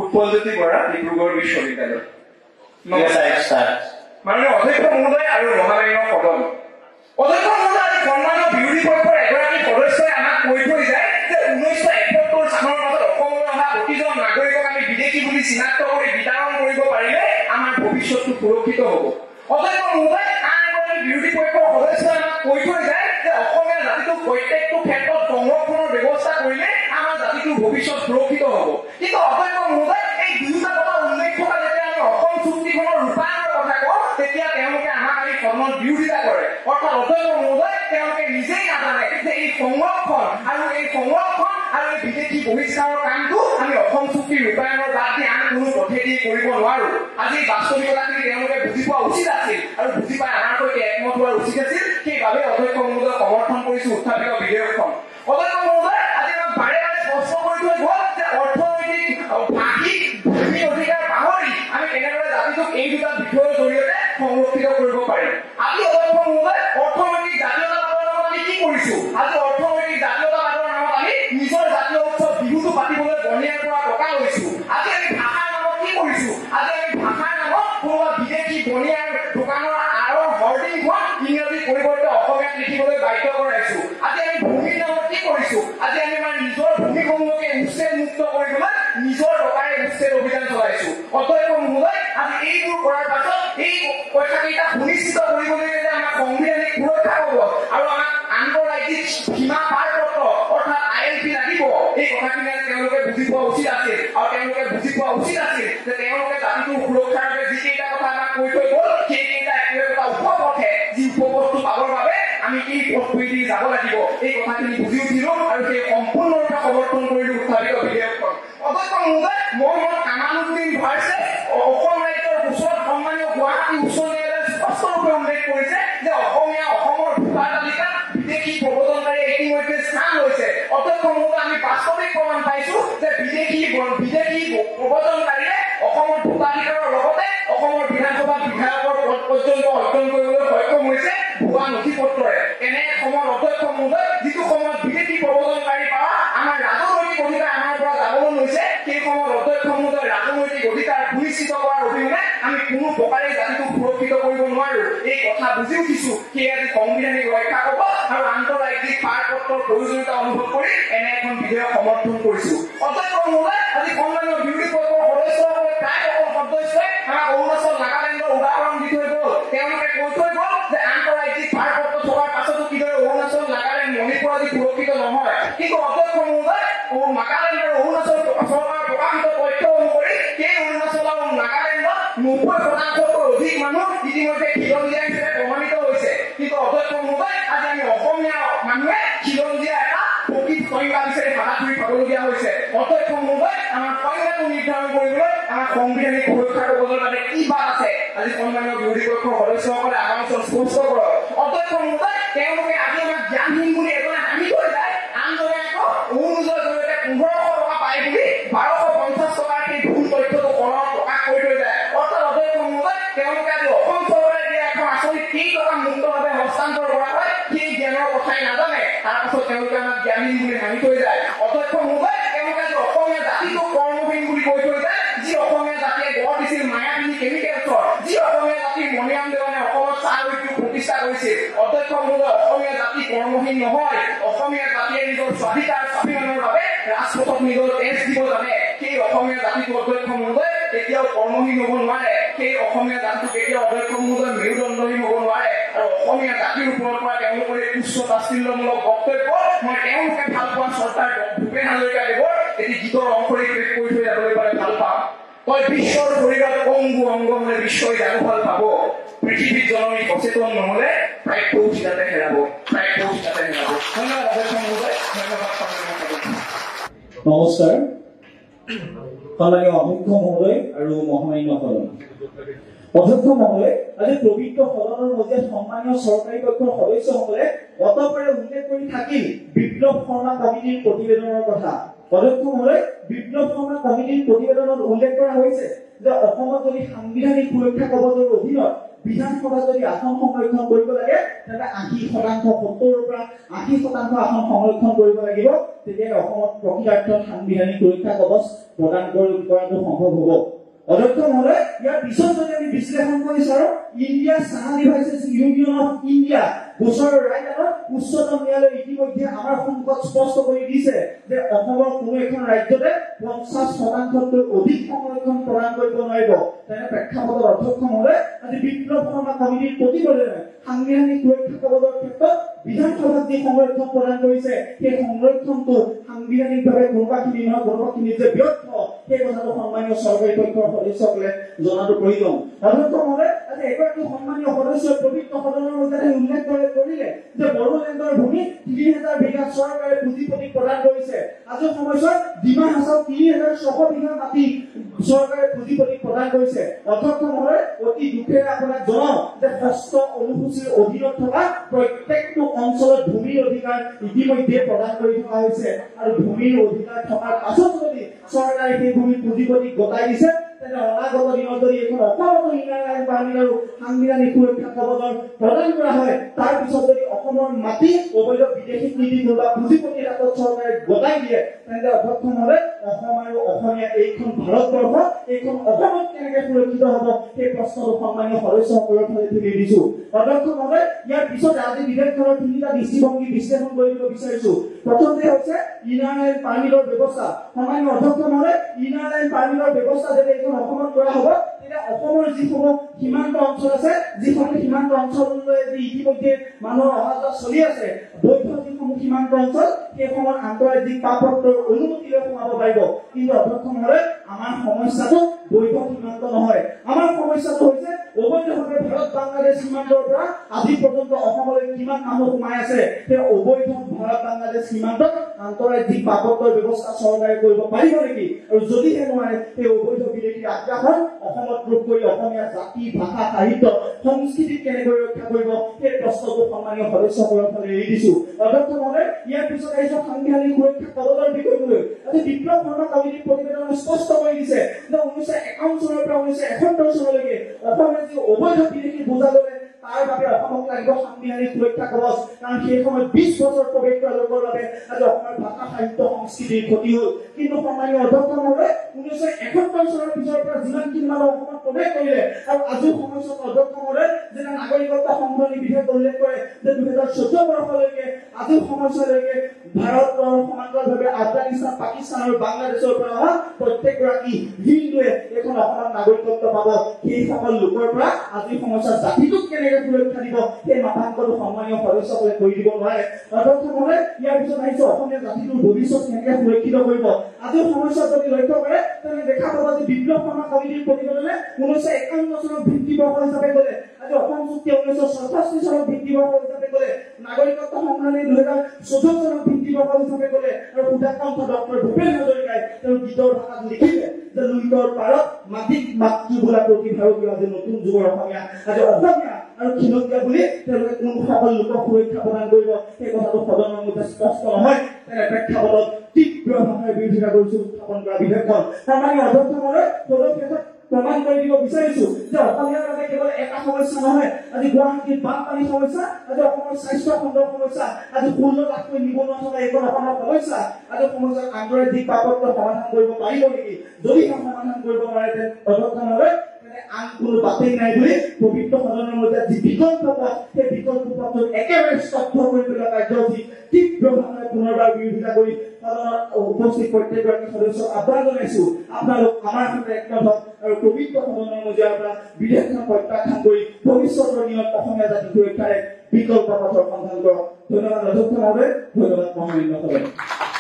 উৎপলজ্যোতি বৰা, ডিব্ৰুগড় বিশ্ববিদ্যালয়। মাননীয় অধ্যক্ষ মহোদয় আৰু মহামান্য সদন, অধ্যক্ষ মহোদয়, আজি সন্মানীয় বিৰোধী পক্ষৰ এগৰাকী সদস্যই আমাক কৈ থৈ যায় যে 1971 চনৰ মাজত অসমলৈ অহা প্ৰতিজন নাগৰিকক আমি বিদেশী বুলি চিনাক্ত কৰি বিতৰণ কৰিব পাৰিলে আমাৰ ভৱিষ্যতটো সুৰক্ষিত হ'ব। অধ্যক্ষ মহোদয়, আন এগৰাকী বিৰোধী পক্ষৰ সদস্যই আমাক কৈ থৈ যায় যে অসমীয়া জাতিটোক প্ৰত্যেকটো ক্ষেত্ৰত সংৰক্ষণৰ ব্যৱস্থা কৰিলে আমাৰ জাতিটোৰ ভৱিষ্যত সুৰক্ষিত হ'ব। কিন্তু অধ্যক্ষ মহোদয়, এই দুয়োটা কথা উল্লেখ থকা যেতিয়া আমি অসম চুক্তিখনৰ ৰূপায়ণৰ কথা কওঁ তেতিয়া তেওঁলোকে আমাক আমি সদনত বিৰোধিতা কৰে। অৰ্থাৎ অধ্যক্ষ মহোদয়, তেওঁলোকে নিজেই নাজানে যে এই সংৰক্ষণ আৰু এই বিদেশী বহিষ্কাৰৰ কামটো আমি অসম চুক্তি ৰূপায়ণৰ বাদ দি আন কোনো পদ্ধতি কৰিব নোৱাৰো। আজি বাস্তৱিকতাখিনি তেওঁলোকে বুজি পোৱা উচিত আছিল আৰু বুজি পাই আমাৰ সৈতে একমত হোৱা উচিত আছিল। সেইবাবে অধ্যক্ষ মহোদয় সমৰ্থন কৰিছো উত্থাপিত বিধেয়কখন। অধ্যক্ষ মহোদয়, আজি আমাক বাৰে বাৰে স্পষ্ট কৰি থৈ গ'ল যে অৰ্থনৈতিক, ভাষিক, ভূমি অধিকাৰ পাহৰি আমি কেনেদৰে জাতিটোক এই দুটা বিষয়ৰ জৰিয়তে সংৰক্ষিত কৰিব পাৰিম। আজি অধ্যক্ষ মহোদয়, অৰ্থনৈতিক জাতীয়তাবাদৰ নামত আমি কি কৰিছো? আজি অৰ্থনৈতিক জাতীয়তাবাদৰ নামত আমি নিজৰ জাতীয় উৎসৱ বিহুটো পাতিবলৈ বনিয়াৰ পৰা টকা লৈছো। আজি আমি ভাষাৰ নামত কি কৰিছো? আজি আমি ভাষাৰ নামত কোনোবা বিদেশী বনিয়াৰ দোকানৰ আঁৰৰ হৰ্ডিংখন ইংৰাজী পৰিৱৰ্তে অসমীয়াত লিখিবলৈ বাধ্য কৰাইছো। আজি আমি ভূমিৰ নামত কি কৰিছো? আজি আমি আমাৰ নিজৰ ভূমিসমূহকে উচ্ছেদ মুক্ত কৰিবলৈ নিজৰ টকাৰে উচ্ছেদ অভিযান চলাইছো। অধ্যক্ষ মহোদয়, আজি এইবোৰ কৰাৰ পাছত এই কথাকেইটা সুনিশ্চিত কৰিবলৈ যে আমাক সংবিধানিক সুৰক্ষা হ'ব আৰু আমাক আন্তঃৰাজ্যিক সীমা পাৰপত্ৰ অৰ্থাৎ ILP লাগিব, এই কথাখিনি তেওঁলোকে বুজি পোৱা উচিত আছিল। আৰু তেওঁলোকে বুজি পোৱা উচিত আছিল যে তেওঁলোকে জাতিটোৰ সুৰক্ষাৰ বাবে যিকেইটা কথা আমাক কৈ থৈ গ'ল সেইকেইটা একেবাৰে এটা উপপথে, যি উপপথটো পাবৰ বাবে আমি এই পথটোৱেদি যাব লাগিব। এই কথাখিনি বুজি উঠিলো আৰু সেই সম্পূৰ্ণৰূপে সমৰ্থন কৰিলো উত্থাপিত বিধেয়কখন। অধ্যক্ষ মহোদয়, মই কামালুদ্দিন ভাৰ্চে অসম ৰাজ্যৰ ওচৰত সন্মানীয় গুৱাহাটী উচ্চ ন্যায়ালয়ে স্পষ্টৰূপে উল্লেখ কৰিছে যে অসমৰ ভোটাৰ তালিকাত বিদেশী প্ৰব্ৰজনকাৰী ইতিমধ্যে স্থান লৈছে। অধ্যক্ষ মহোদয়, আমি বাস্তৱিক প্ৰমাণ পাইছো যে বিদেশী প্ৰব্ৰজনকাৰীয়ে অসমৰ ভোটাধিকাৰৰ লগতে অসমৰ বিধানসভাত বিধায়কৰ পদ পৰ্যন্ত অৰ্জন কৰিবলৈ সক্ষম হৈছে ভুৱা নথি পত্ৰৰে। এনে সময়ত অধ্যক্ষ মহোদয়, যিটো সময়ত বিদেশী প্ৰব্ৰজনকাৰী পাৱা আমাৰ ৰাজনৈতিক অধিকাৰ আমাৰ পৰা যাবলৈ লৈছে, সেই সময়ত অধ্যক্ষ মহোদয় ৰাজনৈতিক অধিকাৰ সুনিশ্চিত কৰাৰ অবিহনে আমি কোনো প্ৰকাৰে জাতিটোক সুৰক্ষিত কৰিব নোৱাৰো। এই কথা বুজি উঠিছো। সেয়ে আজি সংবিধানিক ৰক্ষা কব আৰু আন্তঃৰাজ্যিক পাৰপত্ৰৰ প্ৰয়োজনীয়তা অনুভৱ কৰি এনে এখন বিধেয়ক সমৰ্থন কৰিছো। অধ্যক্ষ মহোদয়, আজি সন্মানীয় বিৰোধী পক্ষৰ সদস্যসকলে প্ৰায় সকলো সদস্যই আমাক অৰুণাচল, নাগালেণ্ডৰ উদাহৰণ দি থৈ গ'ল। তেওঁলোকে কৈ থৈ গ'ল যে আন্তঃৰাজ্যিক পাৰপত্ৰ থকাৰ পাছতো কিদৰে অৰুণাচল, নাগালেণ্ড, মণিপুৰ আদি সুৰক্ষিত নহয়। কিন্তু অধ্যক্ষ মহোদয়, নাগালেণ্ড আৰু অৰুণাচল চৰকাৰৰ প্ৰকাশিত তথ্য অনুসৰি সেই অৰুণাচল আৰু নাগালেণ্ডত 90% অধিক মানুহ ইতিমধ্যে খিলঞ্জীয়া হিচাপে প্ৰমাণিত হৈছে। কিন্তু অধ্যক্ষ মহোদয়, আজি আমি অসমীয়া মানুহে খিলঞ্জীয়া এটা প্ৰকৃত সংজ্ঞা বিচাৰি হাতাহাতি খাবলগীয়া হৈছে। অধ্যক্ষ মহোদয়, আমাৰ সংজ্ঞাটো নিৰ্ধাৰণ কৰিবলৈ আমাৰ সাংবিধানিক সুৰক্ষাৰ বাবে কি বাদ আছে? আজি সন্মানীয় বিৰোধী পক্ষৰ সদস্যসকলে আমাৰ ওচৰত স্পষ্ট কৰক। অধ্যক্ষ মহোদয়, তেওঁলোকে আজি আমাক জ্ঞানহীন বুলি এজনে হাঁহি থৈ যায়, আনজনে আকৌ অৰুণোদয়ৰ জৰিয়তে 1500 টকা পায় বুলি 1250 টকাৰ সেই ভুল তথ্যটো কলমত প্ৰকাশ কৰি থৈ যায়। অৰ্থাৎ অধ্যক্ষ মহোদয়, তেওঁলোকে আজি অসম চৰকাৰে দিয়া এখন আঁচনিত কেই টকা মুক্তভাৱে হস্তান্তৰ কৰা হয় সেই জ্ঞানৰ কথাই নাজানে। তাৰপাছত তেওঁলোকে আমাক জ্ঞানহীন বুলি হাঁহি থৈ যায়। অধ্যক্ষ মহোদয়, তেওঁলোকে আজি অসমীয়া জাতিটোক কৰ্মহীন বুলি কৈ থৈ যায়। যি অসমীয়া জাতিয়ে গঢ় দিছিল মায়াবিনী কেমিকেলছৰ, যি অসমীয়া জাতিৰ মণিৰাম দেৱানে অসমত চাহ উদ্যোগ প্ৰতিষ্ঠা কৰিছিল। অধ্যক্ষ মহোদয়, অসমীয়া জাতি কৰ্মহীন নহয়। অসমীয়া জাতিয়ে নিজৰ স্বাভিমানৰ বাবে ৰাজপথত নিজৰ তেজ দিব জানে। সেই অসমীয়া জাতিটো অধ্যক্ষ মহোদয় কেতিয়াও কৰ্মহীন হ'ব নোৱাৰে। সেই অসমীয়া জাতিটো কেতিয়াও অধ্যক্ষ মহোদয় মেৰুদণ্ডহীন হ'ব নোৱাৰে। আৰু অসমীয়া জাতিৰ ওপৰত পৰা তেওঁলোকৰ এই উচ্চ তাচ্ছিল্যমূলক বক্তব্য মই তেওঁলোকে ভাল পোৱা চৰ্দাৰ ভূপেন হাজৰিকাদেৱৰ এটি গীতৰ অংশৰে ক্ৰেক কৰি থৈ যাবলৈ পালে ভাল পাম। তই বিশ্বৰ শৰীৰত অংগু অংগ হলে বিশ্বই জানো ভাল পাব। পৃথিৱীত জননী সচেতন নহলে প্ৰায় কৌশিকাতে হেৰাব, প্ৰায় কৌশিকাতে হেৰাব। ধন্যবাদ অধ্যক্ষ মহোদয়, ধন্যবাদ। নমস্কাৰ সন্মানীয় অধ্যক্ষ মহোদয় আৰু মহামান্য সদন। অধ্যক্ষ মহোদয়, আজি পবিত্ৰ সদনৰ মজিয়াত সন্মানীয় চৰকাৰী পক্ষৰ সদস্যসকলে অতঃপৰে উল্লেখ কৰি থাকিল বিপ্লৱ শৰ্মা কমিটিৰ প্ৰতিবেদনৰ কথা। অধ্যক্ষ মহোদয়, বিপ্লৱ শৰ্মা কমিটিৰ প্ৰতিবেদনত উল্লেখ কৰা হৈছে যে অসমত যদি সাংবিধানিক সুৰক্ষা কবচৰ অধীনত বিধানসভা যদি আসন সংৰক্ষণ কৰিব লাগে তেন্তে 80% 70ৰ পৰা 80% আসন সংৰক্ষণ কৰিব লাগিব তেতিয়া অসমত প্ৰকৃতাৰ্থত সাংবিধানিক সুৰক্ষা কবচ প্ৰদান কৰাটো সম্ভৱ হ'ব অধ্যক্ষ মহোদয় ইয়াৰ পিছত যদি আমি বিশ্লেষণ কৰি চাওঁ ইণ্ডিয়া চাহ ডিভাইচেছ ইউনিয়ন অফ ইণ্ডিয়া গোচৰৰ ৰায়দানত উচ্চতম ন্যায়ালয়ে ইতিমধ্যে আমাৰ সন্মুখত স্পষ্ট কৰি দিছে যে অসমৰ কোনো এখন ৰাজ্যতে 50%তকৈ অধিক সংৰক্ষণ প্ৰদান কৰিব নোৱাৰিব তেনে প্ৰেক্ষাপটত অধ্যক্ষ মহোদয় আজি বিপ্লৱ শৰ্মা কমিটিৰ প্ৰতিবেদনে সাংবিধানিক সুৰক্ষা কবচৰ ক্ষেত্ৰত বিধানসভাত যি সংৰক্ষণ প্ৰদান কৰিছে সেই সংৰক্ষণটো সাংবিধানিকভাৱে কোনোবাখিনি নহয় কোনোবাখিনি যে ব্যৰ্থ সেই কথাটো সন্মানীয় চৰকাৰী পক্ষৰ সদস্যসকলে জনাটো প্ৰয়োজন অধ্যক্ষ মহোদয় আজি এগৰাকী সন্মানীয় সদস্যই পবিত্ৰ সদনৰ মধ্যে উল্লেখ কৰিলে যে বড়োলেণ্ডৰ ভূমি 30,000 বিঘা চৰকাৰে পুঁজিপতি প্ৰদান কৰিছে আজিৰ সময়ছোৱাত ডিমা হাছাও 3,600 বিঘা মাটি চৰকাৰে পুঁজিপতি প্ৰদান কৰিছে অধ্যক্ষ মহোদয় অতি দুখেৰে আপোনাক জনাওঁ যে ষষ্ঠ অনুসূচীৰ অধীনত থকা প্ৰত্যেকটো অঞ্চলত ভূমিৰ অধিকাৰ ইতিমধ্যে প্ৰদান কৰি থকা হৈছে আৰু ভূমিৰ অধিকাৰ থকাৰ পাছত যদি চৰকাৰে সেই ভূমি পুঁজিপতি গতাই দিছে তেনে অনাগত দিনত যদি এখন অসমত ইনাৰ পানী আৰু সাংবিধানিক সুৰক্ষা কবচৰ প্ৰদান কৰা হয় তাৰ পিছত যদি অসমৰ মাটি অবৈধ বিদেশী নীতি বা পুঁজিপতিৰ হাতত চৰকাৰে গতাই দিয়ে তেন্তে অধ্যক্ষ মহোদয় অসম আৰু অসমীয়া এইখন ভাৰতবৰ্ষ এইখন অসমত কেনেকৈ সুৰক্ষিত হ'ব সেই প্ৰশ্নটো সন্মানীয় সদস্যসকলৰ ফালে তুলি দিছো অধ্যক্ষ মহোদয় ইয়াৰ পিছত আজি বিধেয়কখনৰ তিনিটা দৃষ্টিভংগী বিশ্লেষণ কৰিব বিচাৰিছো প্ৰথমতে হৈছে ইনাৰ লাইন পাৰ্মিটৰ ব্যৱস্থা সন্মানীয় অধ্যক্ষ মহোদয় ইনাৰ লাইন পাৰ্মিটৰ ব্যৱস্থা যদি এইখন অসমত কৰা হ'ব তেতিয়া অসমৰ যিসমূহ সীমান্ত অঞ্চল আছে যিসমূহ সীমান্ত অঞ্চললৈ ইতিমধ্যে মানুহৰ অহা যোৱা চলি আছে বৈধ যিসমূহ সীমান্ত অঞ্চল সেইসমূহত আন্তঃৰাজ্যিক পাছপৰ্টৰ অনুমতি লৈ সোমাব পাৰিব কিন্তু অধ্যক্ষ মহোদয় আমাৰ সমস্যাটো বৈধ সীমান্ত নহয় আমাৰ সমস্যাটো হৈছে অবৈধভাৱে ভাৰত বাংলাদেশ সীমান্তৰ পৰা আজি পৰ্যন্ত অসমলৈ কিমান মানুহ সোমাই আছে সেই অবৈধ ভাৰত বাংলাদেশ সীমান্তত আন্তঃৰাজ্যিক পাছপৰ্টৰ ব্যৱস্থা চৰকাৰে কৰিব পাৰিব নেকি আৰু যদিহে নোৱাৰে সেই অবৈধ বিদেশী আগ্ৰাসন অসমত ৰোধ কৰি অসমীয়া জাতি ভাষা সাহিত্য সংস্কৃতি কেনেকৈ ৰক্ষা কৰিব সেই প্ৰশ্নটো সন্মানীয় সদস্যসকলৰ ফালে এৰি দিছো অধ্যক্ষ মহোদয় ইয়াৰ পিছত আহিছে সাংবিধানিক সুৰক্ষা কবচৰ বিষয়টোলৈ আজি বিপ্লৱ শৰ্মা কমিটিৰ প্ৰতিবেদনে স্পষ্ট কৰি দিছে যে 1951 চনৰ পৰা 1971 চনলৈকে অসমে যি অবৈধ বিদেশী বোজা ল'লে তাৰ বাবে অসমক লাগিব সাংবিধানিক সুৰক্ষা কবচ কাৰণ সেই সময়ত 20 বছৰ প্ৰৱেশ কৰা লোকৰ বাবে আজি অসমৰ ভাষা সাহিত্য সংস্কৃতিৰ ক্ষতি হ'ল কিন্তু সন্মানীয় অধ্যক্ষ মহোদয় 1971 চনৰ পিছৰ পৰা যিমানখিনি মানুহ অসমত প্ৰৱেশ কৰিলে আৰু আজিৰ সময়ছোৱাত অধ্যক্ষ মহোদয় যেনে নাগৰিকত্ব সংশোধনী বিধেয়ক উল্লেখ কৰে যে 2014 বৰ্ষলৈকে আজিৰ সময়ছোৱালৈকে ভাৰতৰ সমান্তৰালভাৱে আফগানিস্তান পাকিস্তান আৰু বাংলাদেশৰ পৰা অহা প্ৰত্যেকগৰাকী হিন্দুৱে এখন অসমৰ নাগৰিকত্ব পাব সেই সকল লোকৰ পৰা আজিৰ সময়ছোৱাত জাতিটোক কেনেকৈ সুৰক্ষা দিব সেই মাথাংকটো সন্মানীয় সদস্যসকলে কৰি দিব নোৱাৰে অধ্যক্ষ মহোদয় ইয়াৰ পিছত আহিছে অসমীয়া জাতিটোৰ ভৱিষ্যত কেনেকৈ সুৰক্ষিত কৰিব আজিৰ সময়ছোৱাত যদি লক্ষ্য কৰে তেনে দেখা পাব যে বিপ্লৱ শৰ্মা কমিটিৰ প্ৰতিবেদনে 1951 চনত ভিত্তিবৰ্ষ হিচাপে ক'লে আজি অসম চুক্তি 1967 চনত ভিত্তিবৰ্ষ হিচাপে ক'লে নাগৰিকত্ব সংশোধনী 2014 চনত ভিত্তিবৰ্ষ হিচাপে ক'লে আৰু উদাকণ্ঠ ডক্টৰ ভূপেন হাজৰিকাই তেওঁৰ গীতৰ ভাষাত লিখিলে যে লুইতৰ পাৰত মাটিত মাতৃ বোলা প্ৰতিভাৰতীয় আজি নতুন যুগৰ অসমীয়া আজি অসমীয়া আৰু খিলঞ্জীয়া বুলি তেওঁলোকে কোন সকল লোকক সুৰক্ষা প্ৰদান কৰিব সেই কথাটো সদনৰ মধ্যে স্পষ্ট নহয় তেনে প্ৰেক্ষাপটত তীব্ৰ ভাষাৰে বিৰোধিতা কৰিছো উত্থাপন কৰা বিধেয়কখন সন্মানীয় অধ্যক্ষ মহোদয় সদস্যসকলে প্ৰমাণ কৰি দিব বিচাৰিছো যে অসমীয়াৰ বাবে কেৱল এটা সমস্যা নহয় আজি গুৱাহাটীৰ বানপানী সমস্যা আজি অসমৰ স্বাস্থ্য খণ্ডৰ সমস্যা আজি 16 লাখকৈ নিবনুৱা থকা এইখন অসমৰ সমস্যা আজি সমস্যাৰ আন্তঃৰাজ্যিক পাছপৰ্ট সমাধান কৰিব পাৰিব নেকি যদি সমাধান কৰিব নোৱাৰে তেন্তে অধ্যক্ষ মহোদয় আন কোনো বাতেই নাই বুলি পবিত্ৰ সদনৰ মধ্যে যি বিকল্প পথ সেই বিকল্প পথটো একেবাৰে স্তব্ধ কৰি পেলোৱা কাৰ্যসূচী তীব্ৰ ভাষাৰে পুনৰবাৰ বিৰোধিতা কৰি সদনত উপস্থিত প্ৰত্যেকগৰাকী সদস্যক আহ্বান জনাইছো আপোনালোক আমাৰ সৈতে একমত হওক আৰু পবিত্ৰ সদনৰ মজিয়াৰ পৰা বিধেয়কখন প্ৰত্যাখ্যান কৰি ভৱিষ্যতৰ দিনত অসমীয়া জাতি সুৰক্ষাৰ এক বিকল্প পথৰ সন্ধান কৰক ধন্যবাদ অধ্যক্ষ মহোদয় ধন্যবাদ মহামান্য সদন